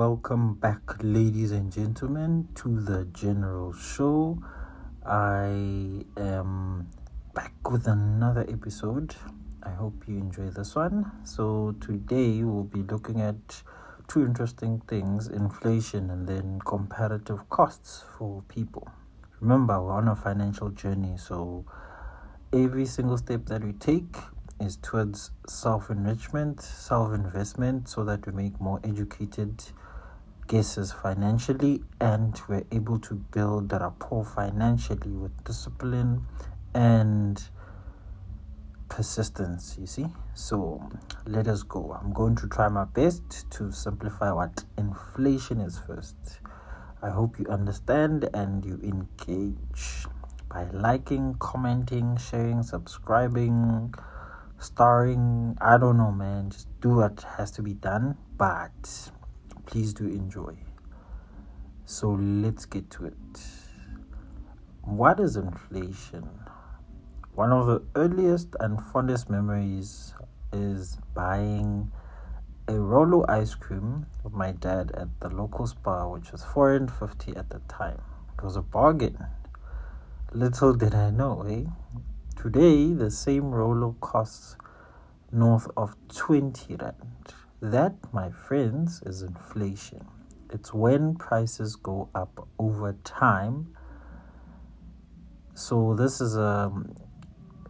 Welcome back, ladies and gentlemen, to the General Show. I am back with another episode. I hope you enjoy this one. So today we'll be looking at two interesting things: inflation and then comparative costs for people. Remember, we're on a financial journey, so every single step that we take is towards self-enrichment, self-investment, so that we make more educated guesses financially and we're able to build rapport financially with discipline and persistence, you see. So let us go. I'm going to try my best to simplify what inflation is first. I hope you understand and you engage by liking, commenting, sharing, subscribing, starring. I don't know, man. Just do what has to be done, but please do enjoy. So let's get to it. What is inflation? One of the earliest and fondest memories is buying a Rolo ice cream with my dad at the local Spar, which was $4.50 at the time. It was a bargain. Little did I know, Today, the same Rolo costs north of 20 Rand. That, my friends, is inflation. It's when prices go up over time. So this is a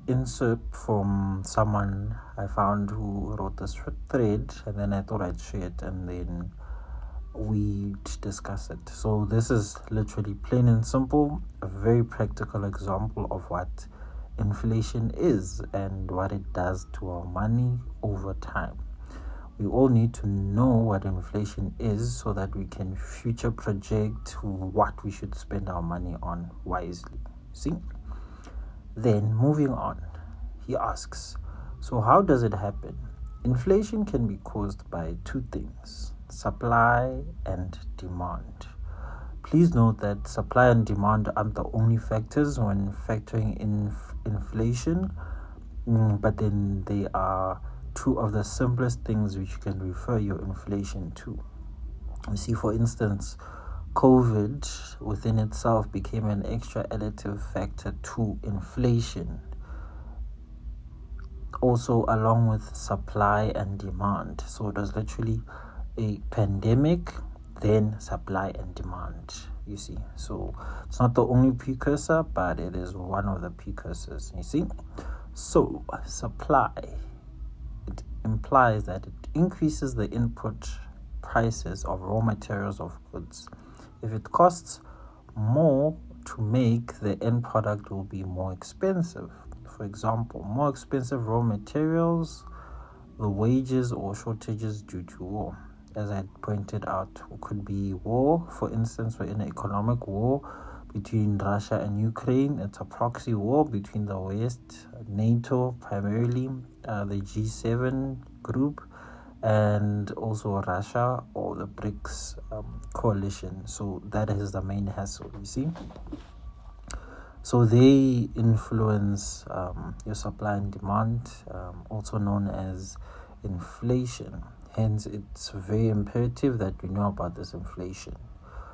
insert from someone I found who wrote this thread, and then I thought I'd share it and then we'd discuss it. So this is literally plain and simple, a very practical example of what inflation is and what it does to our money over time. We all need to know what inflation is so that we can future project what we should spend our money on wisely. See? Then moving on, he asks, so how does it happen? Inflation can be caused by two things: supply and demand. Please note that supply and demand aren't the only factors when factoring in inflation, but then they are two of the simplest things which you can refer your inflation to. You see, for instance, COVID within itself became an extra additive factor to inflation, also along with supply and demand. So it was literally a pandemic, then supply and demand, you see. So it's not the only precursor, but it is one of the precursors, you see. So supply, it implies that it increases the input prices of raw materials of goods. If it costs more to make, the end product will be more expensive. For example, more expensive raw materials, the wages or shortages due to war. As I pointed out, it could be war. For instance, we're in an economic war between Russia and Ukraine. It's a proxy war between the West, NATO primarily, the G7 group, and also Russia or the BRICS coalition. So that is the main hassle, you see. So they influence your supply and demand, also known as inflation. Hence, it's very imperative that we know about this inflation.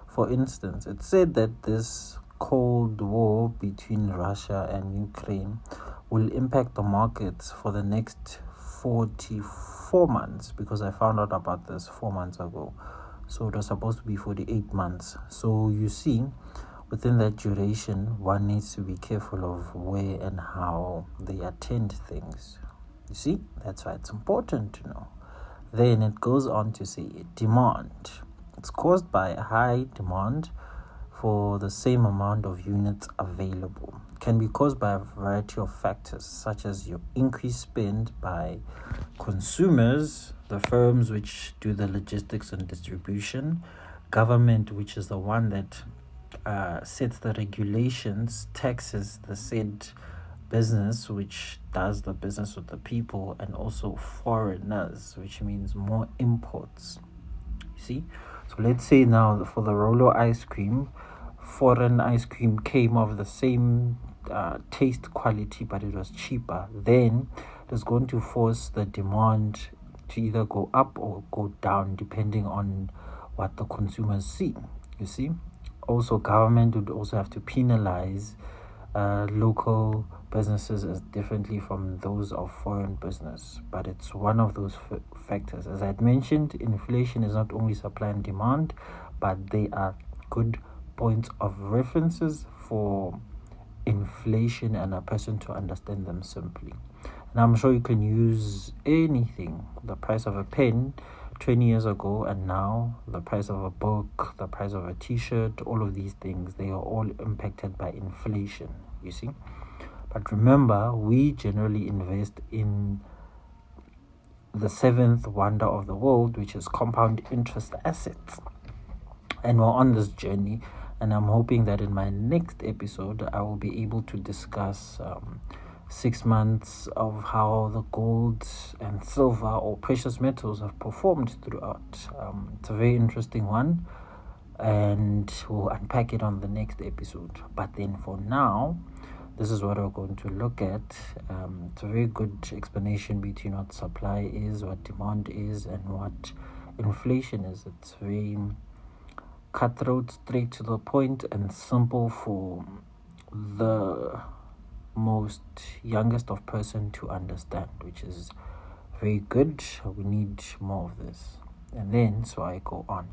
For instance, it's said that this Cold War between Russia and Ukraine will impact the markets for the next 44 months, because I found out about this 4 months ago. So it was supposed to be 48 months. So you see, within that duration, one needs to be careful of where and how they attend things. You see, that's why it's important to know. Then it goes on to say demand. It's caused by a high demand for the same amount of units available. It can be caused by a variety of factors, such as your increased spend by consumers, the firms which do the logistics and distribution, government, which is the one that sets the regulations, taxes the said business, which does the business with the people, and also foreigners, which means more imports. You see? So let's say now for the Rolo ice cream, foreign ice cream came of the same taste quality, but it was cheaper. Then it is going to force the demand to either go up or go down, depending on what the consumers see. You see, also government would also have to penalize local businesses as differently from those of foreign business, but it's one of those factors. As I had mentioned, inflation is not only supply and demand, but they are good points of references for inflation and a person to understand them simply. And I'm sure you can use anything, the price of a pen 20 years ago and now, the price of a book, the price of a t-shirt, all of these things, they are all impacted by inflation, you see. But remember, we generally invest in the seventh wonder of the world, which is compound interest assets. And we're on this journey, and I'm hoping that in my next episode, I will be able to discuss 6 months of how the gold and silver or precious metals have performed throughout. It's a very interesting one, and we'll unpack it on the next episode. But then for now, this is what we're going to look at. It's a very good explanation between what supply is, what demand is, and what inflation is. It's very cutthroat, straight to the point, and simple for the most youngest of person to understand, which is very good. We need more of this. And then so I go on.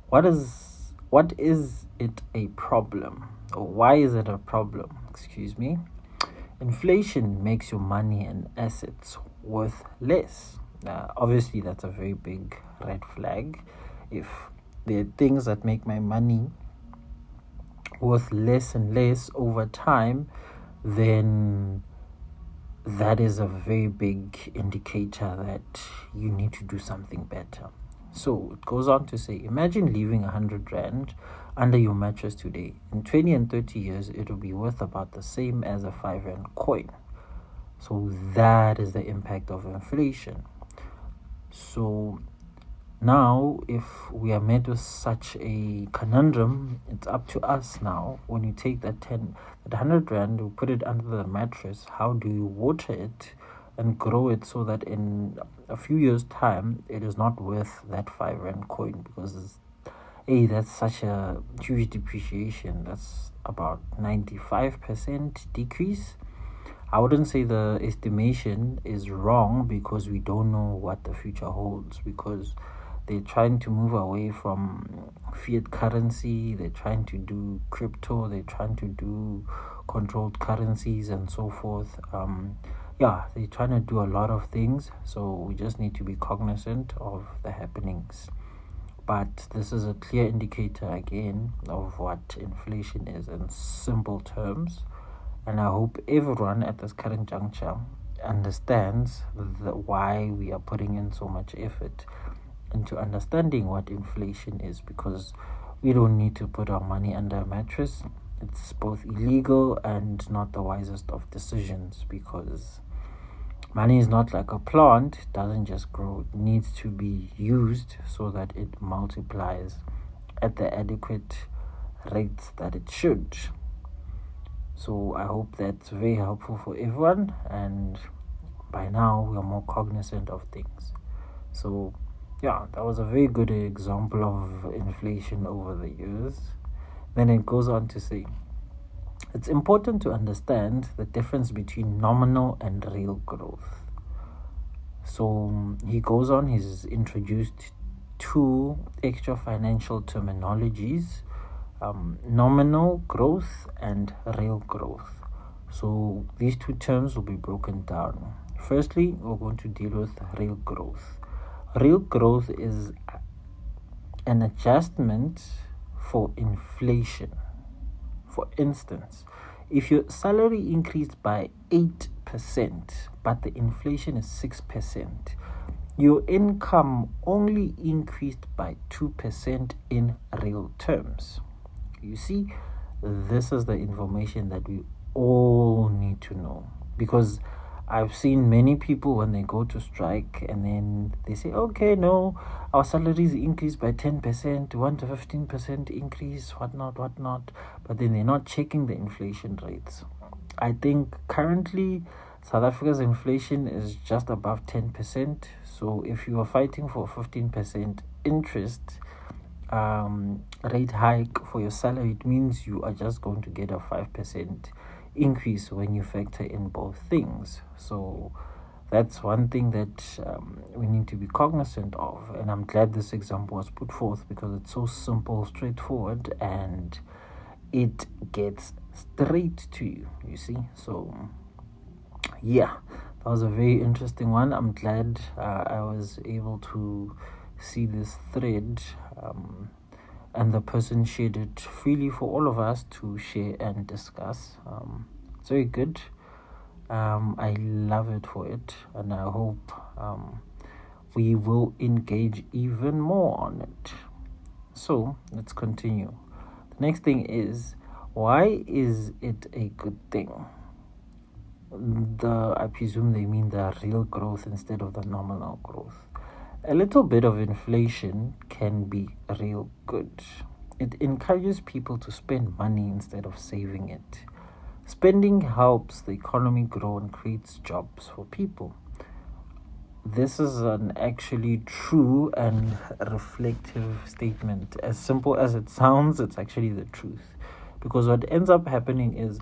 What is it a problem, or why is it a problem? Inflation makes your money and assets worth less. Obviously that's a very big red flag. If there are things that make my money worth less and less over time, then that is a very big indicator that you need to do something better. So it goes on to say, imagine leaving 100 Rand under your mattress today. In 20 and 30 years, it will be worth about the same as a 5 Rand coin. So that is the impact of inflation. So now, if we are met with such a conundrum, it's up to us now. When you take that 100 Rand, you put it under the mattress, how do you water it and grow it so that in a few years' time, it is not worth that 5 Rand coin? Because that's such a huge depreciation. That's about 95% decrease. I wouldn't say the estimation is wrong, because we don't know what the future holds, because they're trying to move away from fiat currency. They're trying to do crypto. They're trying to do controlled currencies and so forth. They're trying to do a lot of things. So we just need to be cognizant of the happenings. But this is a clear indicator, again, of what inflation is in simple terms. And I hope everyone at this current juncture understands why we are putting in so much effort into understanding what inflation is, because we don't need to put our money under a mattress. It's both illegal and not the wisest of decisions, because money is not like a plant. It doesn't just grow. It needs to be used so that it multiplies at the adequate rates that it should. So I hope that's very helpful for everyone, and by now we are more cognizant of things. So that was a very good example of inflation over the years. Then it goes on to say, it's important to understand the difference between nominal and real growth. So he goes on, he's introduced two extra financial terminologies, nominal growth and real growth. So these two terms will be broken down. Firstly, we're going to deal with real growth. Real growth is an adjustment for inflation. For instance, if your salary increased by 8%, but the inflation is 6%, your income only increased by 2% in real terms. You see, this is the information that we all need to know, because I've seen many people when they go to strike and then they say, okay, no, our salaries increased by 10%, 1 to 15% increase, whatnot. But then they're not checking the inflation rates. I think currently South Africa's inflation is just above 10%. So if you are fighting for a 15% interest rate hike for your salary, it means you are just going to get a 5% increase when you factor in both things. So that's one thing that we need to be cognizant of. And I'm glad this example was put forth because it's so simple, straightforward, and it gets straight to you, you see. So yeah, that was a very interesting one. I'm glad I was able to see this thread, and the person shared it freely for all of us to share and discuss. It's very good. I love it for it, and I hope we will engage even more on it. So let's continue. The next thing is, why is it a good thing? I presume they mean the real growth instead of the nominal growth. A little bit of inflation can be real good. It encourages people to spend money instead of saving it. Spending helps the economy grow and creates jobs for people. This is an actually true and reflective statement. As simple as it sounds, it's actually the truth. Because what ends up happening is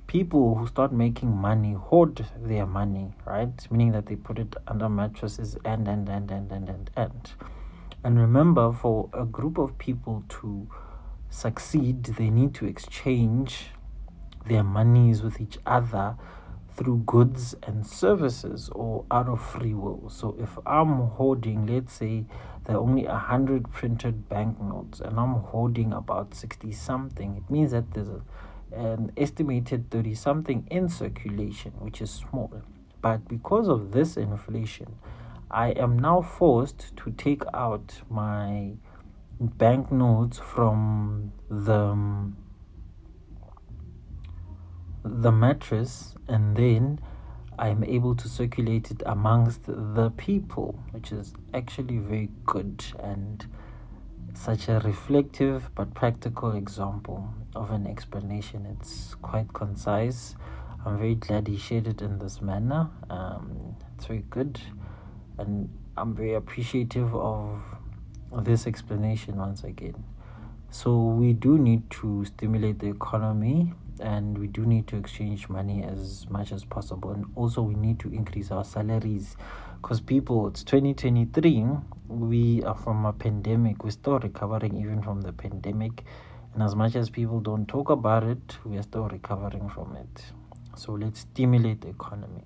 people who start making money hoard their money, right? Meaning that they put it under mattresses and. And remember, for a group of people to succeed, they need to exchange their monies with each other through goods and services or out of free will. So if I'm hoarding, let's say there are only 100 printed banknotes and I'm hoarding about 60 something, it means that there's an estimated 30 something in circulation, which is small. But because of this inflation, I am now forced to take out my banknotes from the mattress, and then I'm able to circulate it amongst the people, which is actually very good and such a reflective but practical example of an explanation. It's quite concise. I'm very glad he shared it in this manner. It's very good, and I'm very appreciative of this explanation once again. So we do need to stimulate the economy, and we do need to exchange money as much as possible, and also we need to increase our salaries, because people, it's 2023, we are from a pandemic, we're still recovering even from the pandemic, and as much as people don't talk about it, we are still recovering from it. So let's stimulate the economy.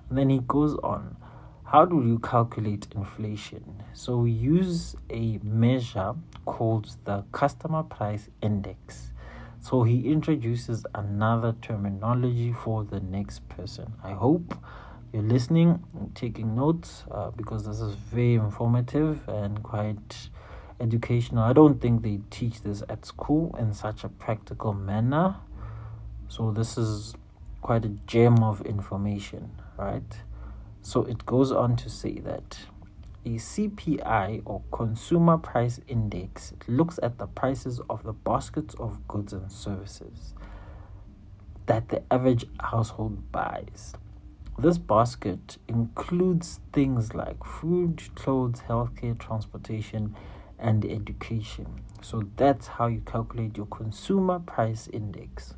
And then he goes on, how do you calculate inflation? So we use a measure called the customer price index. So he introduces another terminology for the next person. I hope you're listening and taking notes, because this is very informative and quite educational. I don't think they teach this at school in such a practical manner. So this is quite a gem of information, right? So it goes on to say that a CPI, or Consumer Price Index, looks at the prices of the baskets of goods and services that the average household buys. This basket includes things like food, clothes, healthcare, transportation, and education. So that's how you calculate your Consumer Price Index.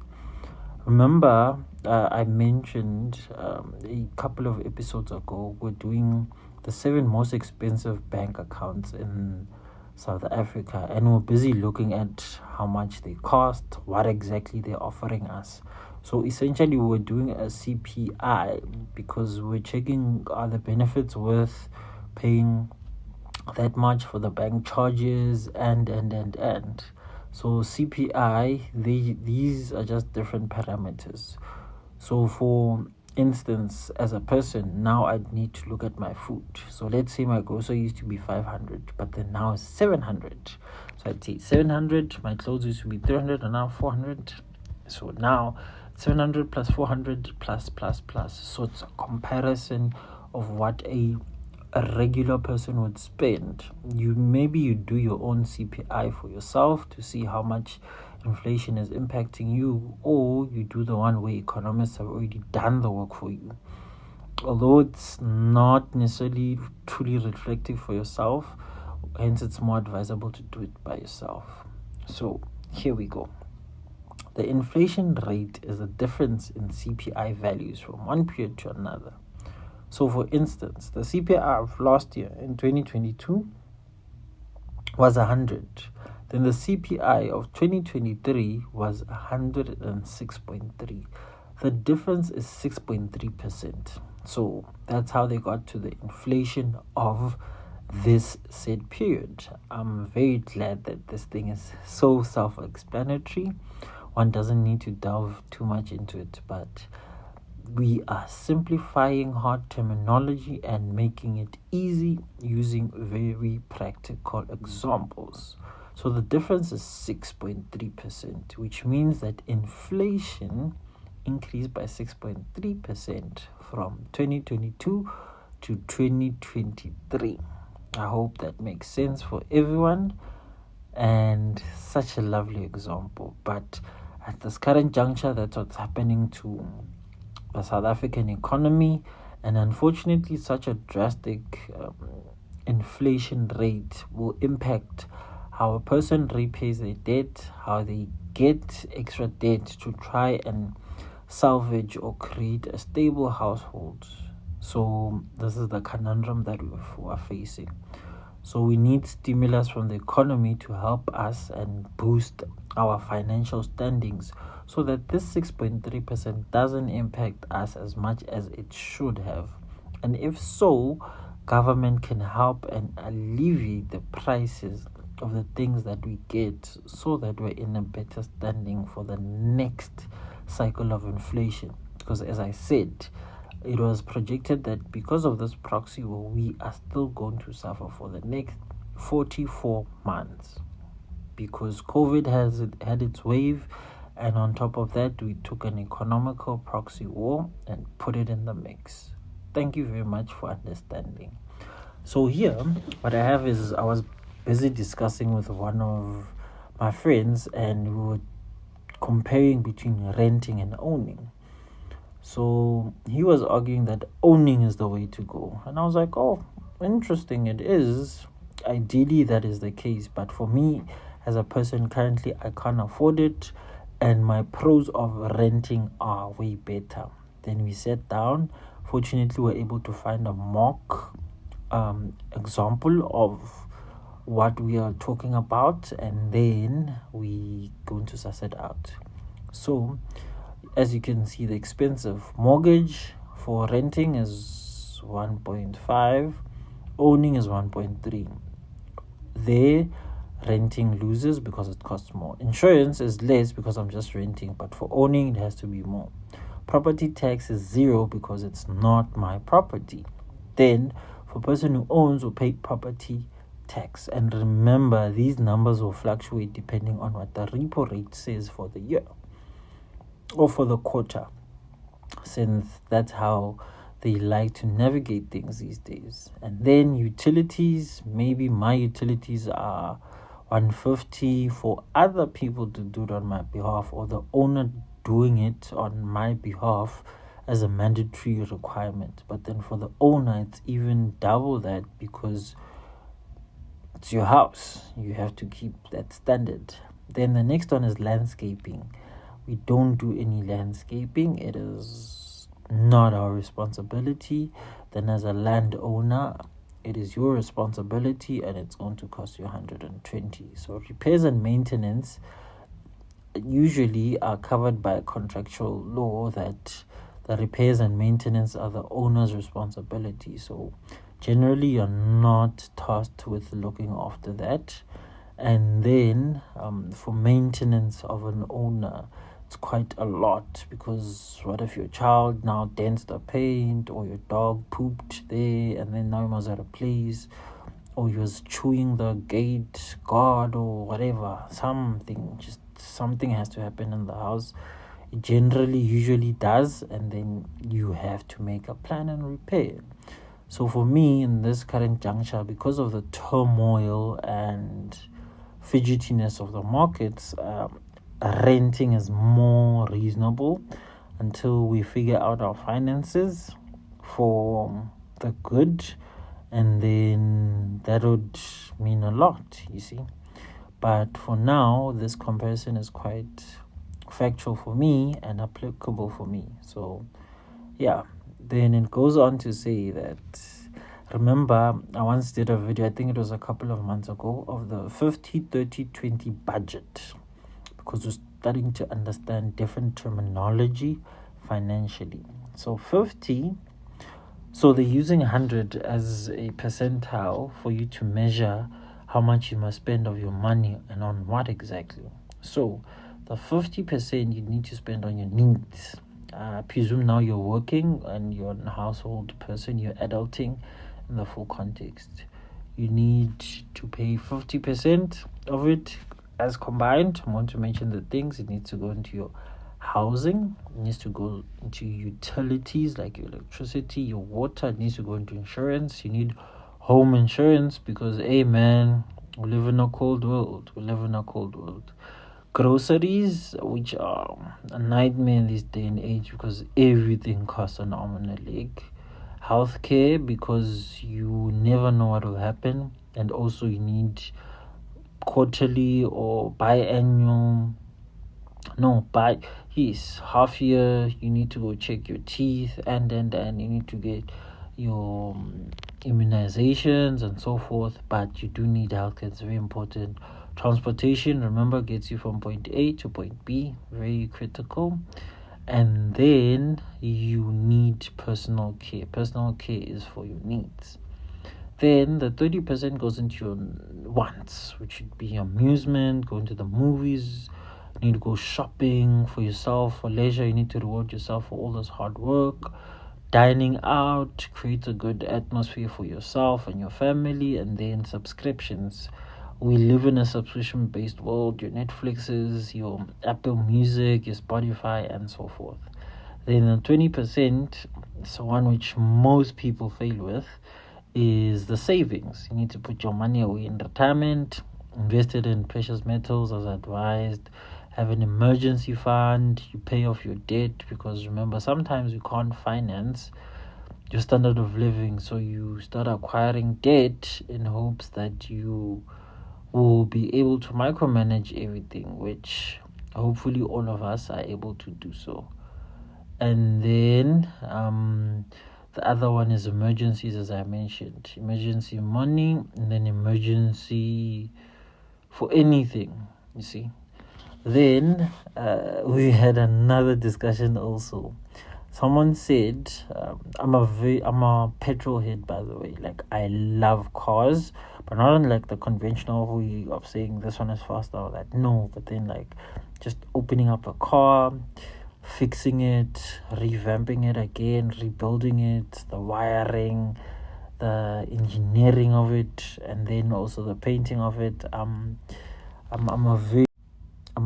Remember, I mentioned a couple of episodes ago, we're doing the 7 most expensive bank accounts in South Africa, and we're busy looking at how much they cost, what exactly they're offering us. So essentially we're doing a CPI because we're checking, are the benefits worth paying that much for the bank charges and. So CPI, these are just different parameters. So for instance, as a person, now I need to look at my food. So let's say my grocery used to be 500, but then now it's 700. So I'd say 700, my clothes used to be 300 and now 400. So now 700 plus 400 plus. So it's a comparison of what a regular person would spend. You do your own CPI for yourself to see how much inflation is impacting you, or you do the one where economists have already done the work for you. Although it's not necessarily truly reflective for yourself, hence it's more advisable to do it by yourself. So here we go. The inflation rate is the difference in CPI values from one period to another. So for instance, the CPI of last year in 2022 was 100. Then the CPI of 2023 was 106.3. The difference is 6.3%. So that's how they got to the inflation of this said period. I'm very glad that this thing is so self-explanatory. One doesn't need to delve too much into it, but we are simplifying hard terminology and making it easy using very practical examples. So the difference is 6.3%, which means that inflation increased by 6.3% from 2022 to 2023. I hope that makes sense for everyone, and such a lovely example. But at this current juncture, that's what's happening to the South African economy, and unfortunately such a drastic inflation rate will impact how a person repays their debt, how they get extra debt to try and salvage or create a stable household. So this is the conundrum that we are facing. So we need stimulus from the economy to help us and boost our financial standings so that this 6.3% doesn't impact us as much as it should have. And if so, government can help and alleviate the prices of the things that we get so that we're in a better standing for the next cycle of inflation. Because as I said, it was projected that because of this proxy war, we are still going to suffer for the next 44 months because COVID has had its wave, and on top of that, we took an economical proxy war and put it in the mix. Thank you very much for understanding. So here, what I have is I was busy discussing with one of my friends, and we were comparing between renting and owning. So he was arguing that owning is the way to go. And I was like, oh, interesting, it is. Ideally, that is the case. But for me, as a person currently, I can't afford it. And my pros of renting are way better. Then we sat down. Fortunately, we were able to find a mock example of what we are talking about. And then we going to suss it out. So as you can see, the expensive mortgage for renting is 1.5, owning is 1.3. There, renting loses because it costs more. Insurance is less because I'm just renting, but for owning, it has to be more. Property tax is 0 because it's not my property. Then, for a person who owns, will pay property tax. And remember, these numbers will fluctuate depending on what the repo rate says for the year or for the quarter, since that's how they like to navigate things these days. And then utilities, maybe my utilities are 150 for other people to do it on my behalf, or the owner doing it on my behalf as a mandatory requirement. But then for the owner, it's even double that because it's your house. You have to keep that standard. Then the next one is landscaping. We don't do any landscaping. It is not our responsibility. Then as a landowner, it is your responsibility, and it's going to cost you 120. So repairs and maintenance usually are covered by a contractual law that the repairs and maintenance are the owner's responsibility. So generally, you're not tasked with looking after that. And then for maintenance of an owner, it's quite a lot, because what if your child now dents the paint, or your dog pooped there and then now you must replace, or you was chewing the gate guard or whatever, something has to happen in the house. It generally usually does, and then you have to make a plan and repair. So for me, in this current juncture, because of the turmoil and fidgetiness of the markets, renting is more reasonable until we figure out our finances for the good, and then that would mean a lot, you see. But for now, this comparison is quite factual for me and applicable for me. So yeah, then it goes on to say that, remember, I once did a video, I think it was a couple of months ago, of the 50-30-20 budget, because we're starting to understand different terminology financially. So 50, so they're using 100 as a percentile for you to measure how much you must spend of your money and on what exactly. So the 50% you need to spend on your needs. I presume now you're working and you're a household person, you're adulting in the full context. You need to pay 50% of it as combined. I want to mention the things. It needs to go into your housing, it needs to go into utilities like your electricity, your water, it needs to go into insurance. You need home insurance because, hey man, we live in a cold world. Groceries, which are a nightmare in this day and age because everything costs an arm and a leg. Healthcare, because you never know what will happen, and also you need quarterly or biannual, half year, you need to go check your teeth, and you need to get your immunizations and so forth. But you do need healthcare, it's very important. Transportation, remember, gets you from point A to point B, very critical. And then you need personal care. Personal care is for your needs. Then the 30% goes into your wants, which would be amusement, going to the movies. You need to go shopping for yourself, for leisure. You need to reward yourself for all this hard work. Dining out, create a good atmosphere for yourself and your family. And then subscriptions. We live in a subscription-based world. Your Netflixes, your Apple Music, your Spotify, and so forth. Then the 20%, so one which most people fail with, is the savings. You need to put your money away in retirement, invest it in precious metals as advised, have an emergency fund, you pay off your debt, because remember, sometimes you can't finance your standard of living, so you start acquiring debt in hopes that you will be able to micromanage everything, which hopefully all of us are able to do so. And then the other one is emergencies, as I mentioned. Emergency money, and then emergency for anything, you see. Then we had another discussion also. Someone said, I'm a petrol head, by the way. Like, I love cars, but not in like the conventional way of saying this one is faster or that. No, but then like just opening up a car, fixing it, revamping it again, rebuilding it, the wiring, the engineering of it, and then also the painting of it. I'm a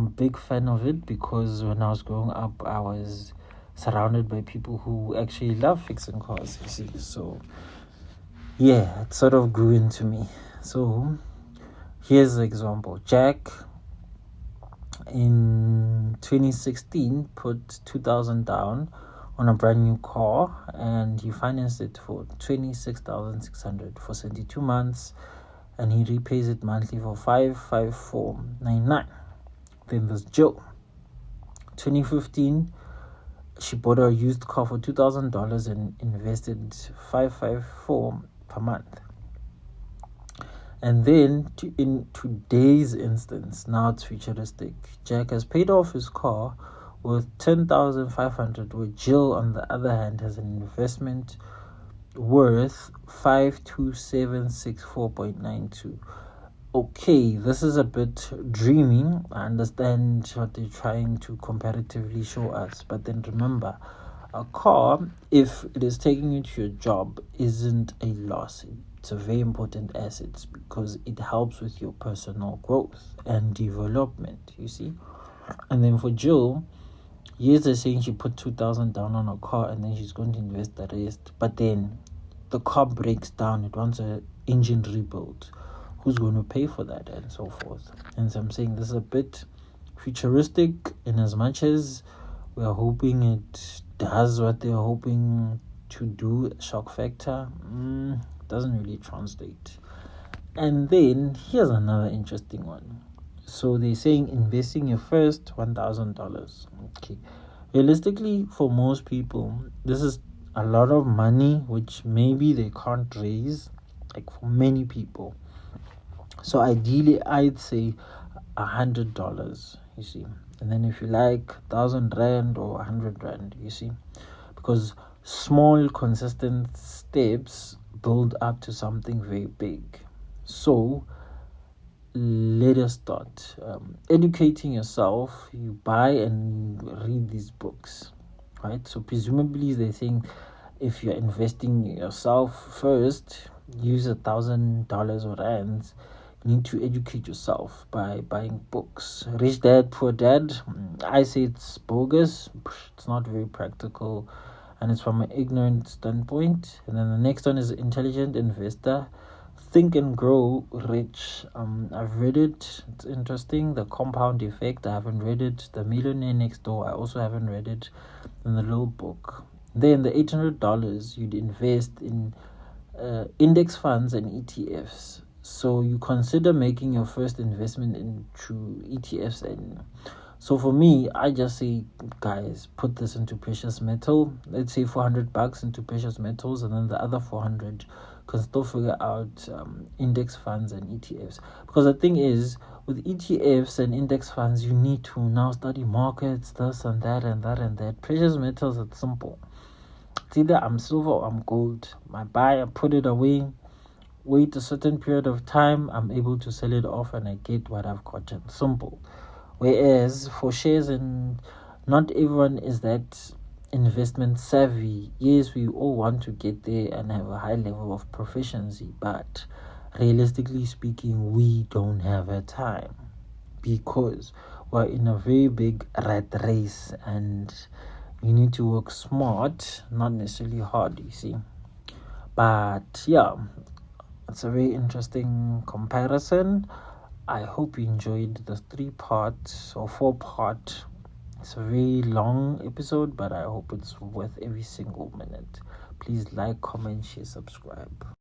big fan of it because when I was growing up, I was surrounded by people who actually love fixing cars, you see. So yeah, it sort of grew into me. So here's the example. Jack in 2016 put 2,000 down on a brand new car, and he financed it for 26,600 for 72 months, and he repays it monthly for 55499. Then there's Jill. 2015, she bought a used car for $2,000 and invested $554 per month. And then in today's instance, now it's futuristic. Jack has paid off his car with $10,500, where Jill, on the other hand, has an investment worth $52764.92. Okay, this is a bit dreamy. I understand what they're trying to comparatively show us, but then remember, a car, if it is taking you to your job, isn't a loss. It's a very important asset because it helps with your personal growth and development, you see. And then for Jill, yes, they're saying she put 2,000 down on a car and then she's going to invest the rest, but then the car breaks down, it wants an engine rebuild. Who's going to pay for that, and so forth? And so I'm saying this is a bit futuristic in as much as we are hoping it does what they're hoping to do, shock factor. doesn't really translate. And then here's another interesting one. So they're saying investing your first $1,000. Okay. Realistically, for most people, this is a lot of money which maybe they can't raise, like for many people. So ideally, I'd say $100, you see. And then if you like 1,000 rand or 100 rand, you see, because small consistent steps build up to something very big. So let us start educating yourself. You buy and read these books, right? So presumably they think if you're investing in yourself first, use $1,000 or rands. You need to educate yourself by buying books. Rich Dad, Poor Dad, I say it's bogus. It's not very practical, and it's from an ignorant standpoint. And then the next one is Intelligent Investor, Think and Grow Rich. I've read it. It's interesting. The Compound Effect, I haven't read it. The Millionaire Next Door, I also haven't read it. In the little book. Then the $800 you'd invest in index funds and ETFs. So you consider making your first investment into ETFs. And so for me, I just say, guys, put this into precious metal. Let's say $400 into precious metals, and then the other 400 can still figure out index funds and ETFs. Because the thing is, with ETFs and index funds, you need to now study markets, this and that and that and that. Precious metals, it's simple. It's either I'm silver or I'm gold. I buy, I put it away, wait a certain period of time, I'm able to sell it off and I get what I've gotten. Simple. Whereas for shares, and not everyone is that investment savvy. Yes, we all want to get there and have a high level of proficiency, but realistically speaking, we don't have a time because we're in a very big rat race and you need to work smart, not necessarily hard, you see. But yeah, it's a very interesting comparison. I hope you enjoyed the 3-part or 4-part. It's a very long episode, but I hope it's worth every single minute. Please like, comment, share, subscribe.